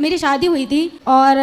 मेरी शादी हुई थी और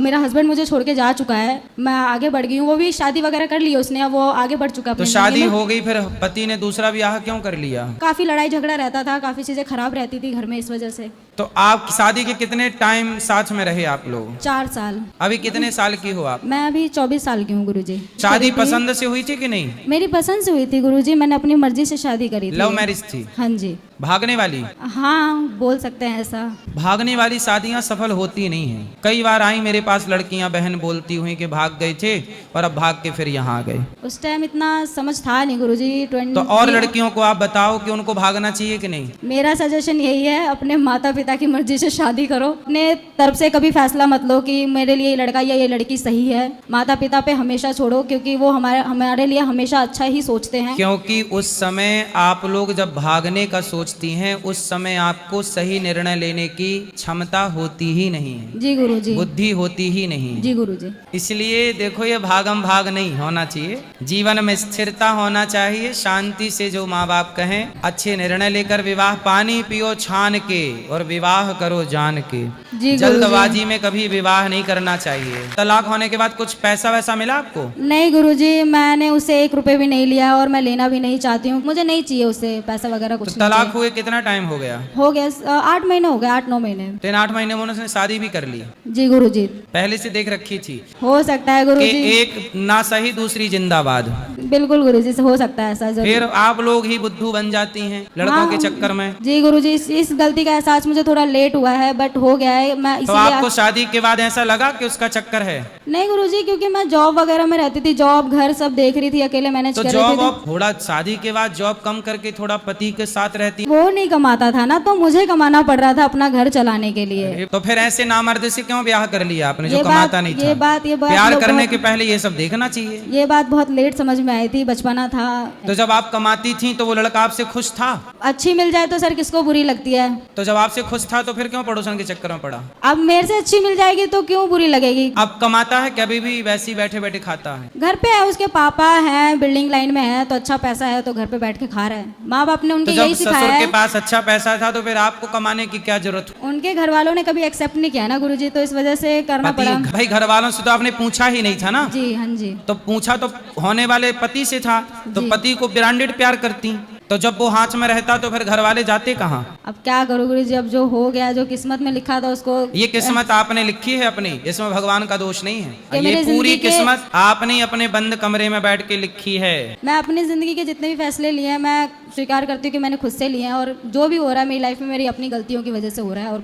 मेरा हस्बैंड मुझे छोड़ के जा चुका है, मैं आगे बढ़ गई हूँ। वो भी शादी वगैरह कर ली है उसने, अब वो आगे बढ़ चुका है तो अपनी शादी जिंदगी में। हो गई, फिर पति ने दूसरा ब्याह क्यों कर लिया? काफी लड़ाई झगड़ा रहता था, काफी चीजें खराब रहती थी घर में, इस वजह से। तो आप शादी के कितने टाइम साथ में रहे आप लोग? 4 साल। अभी कितने साल की हो आप? मैं अभी 24 साल की हूँ गुरुजी। शादी पसंद से हुई थी कि नहीं? मेरी पसंद से हुई थी गुरुजी, मैंने अपनी मर्जी से शादी करी थी। लव मैरिज थी? हाँ जी। भागने वाली? हाँ, बोल सकते हैं ऐसा। भागने वाली शादियां सफल होती नहीं हैं। कई बार आई मेरे पास लड़कियां, बहन बोलती हुई कि भाग गए थे और अब भाग के फिर यहाँ आ गए। उस टाइम इतना समझ था नहीं गुरुजी। तो और लड़कियों को आप बताओ कि उनको भागना चाहिए कि नहीं? मेरा सजेशन यही है, अपने माता पिता की मर्जी से शादी करो। अपने तरफ से कभी फैसला मत लो कि मेरे लिए ये लड़का या ये लड़की सही है। माता पिता पे हमेशा छोड़ो, क्योंकि वो हमारे लिए हमेशा अच्छा ही सोचते हैं। क्योंकि उस समय आप लोग जब भागने का सोचती हैं, उस समय आपको सही निर्णय लेने की क्षमता होती ही नहीं है। जी गुरुजी। बुद्धि होती ही नहीं है। जी गुरुजी। इसलिए देखो, ये भागम भाग नहीं होना चाहिए। जीवन में स्थिरता होना चाहिए। शांति से जो माँ बाप कहें, अच्छे निर्णय लेकर विवाह, पानी पियो छान के और विवाह करो जान के। जी जल्दबाजी में कभी विवाह नहीं करना चाहिए। तलाक होने के बाद कुछ पैसा वैसा मिला आपको? नहीं गुरुजी, मैंने उसे 1 रुपए भी नहीं लिया और मैं लेना भी नहीं चाहती हूँ। मुझे नहीं चाहिए उससे पैसा वगैरह कुछ। तो तलाक हुए कितना टाइम हो गया? हो गया 8 महीने हो गए, 8-9 महीने। तो इन 8 महीने में उन्होंने शादी भी कर ली? जी गुरुजी। पहले से देख रखी थी हो सकता है कि गुरुजी। एक ना सही दूसरी जिंदाबाद। बिल्कुल गुरुजी, से हो सकता है ऐसा जरूर। फिर आप लोग ही बुद्धू बन जाती हैं लड़कों हाँ, के चक्कर में। जी गुरुजी, इस गलती का एहसास मुझे थोड़ा लेट हुआ है, बट हो गया है। मैं तो इसीलिए आपको शादी के बाद ऐसा लगा कि उसका चक्कर है? नहीं गुरुजी, क्योंकि मैं जॉब वगैरह में रहती थी, जॉब घर सब देख रही थी, अकेले मैनेज तो कर जॉब रही आप थोड़ा शादी के बाद जॉब कम करके थोड़ा पति के साथ रहती? थी। वो नहीं कमाता था ना, तो मुझे कमाना पड़ रहा था अपना घर चलाने के लिए। तो फिर ऐसे नामर्द से क्यों ब्याह कर लिया आपने जो ये कमाता नहीं था? ये बात प्यार लोग करने बहुत- के पहले ये सब देखना चाहिए। ये बात बहुत लेट समझ में आई थी, बचपना था। तो जब आप कमाती थी तो वो लड़का आपसे खुश था? अच्छी मिल जाए तो सर किसको बुरी लगती है। तो जब आपसे खुश था तो फिर क्यों पड़ोसन के चक्कर में पड़ा? अब मेरे से अच्छी मिल जाएगी तो क्यों बुरी लगेगी। अब कमाता है, कभी भी वैसी बैठे बैठे खाता है? घर पे है, उसके पापा हैं, बिल्डिंग लाइन में है, तो अच्छा पैसा है, तो घर पे बैठ के खा रहा है। माँ बाप ने तो उनके जब यही सिखाया ससुर के है। पास अच्छा पैसा था तो फिर आपको कमाने की क्या जरूरत? उनके घर वालों ने कभी एक्सेप्ट नहीं किया ना गुरुजी, तो इस वजह से करना पति, पड़ा। भाई घर वालों से तो आपने पूछा ही नहीं था ना? जी हाँ जी। तो पूछा तो होने वाले पति से था, तो जी। पति को ब्रांडेड प्यार करती, तो जब वो हाथ में रहता तो फिर घर वाले जाते कहाँ? अब क्या करूँ गुरुजी, अब जो हो गया, जो किस्मत में लिखा था उसको। ये किस्मत आपने लिखी है अपनी, इसमें भगवान का दोष नहीं है। ये ये मेरे पूरी जिंदगी के- किस्मत आपने ही अपने बंद कमरे में बैठ के लिखी है। मैं अपनी जिंदगी के जितने भी फैसले लिए हैं, मैं स्वीकार करती हूँ कि मैंने खुद से लिए हैं, और जो भी हो रहा है मेरी लाइफ में मेरी अपनी गलतियों की वजह से हो रहा है। और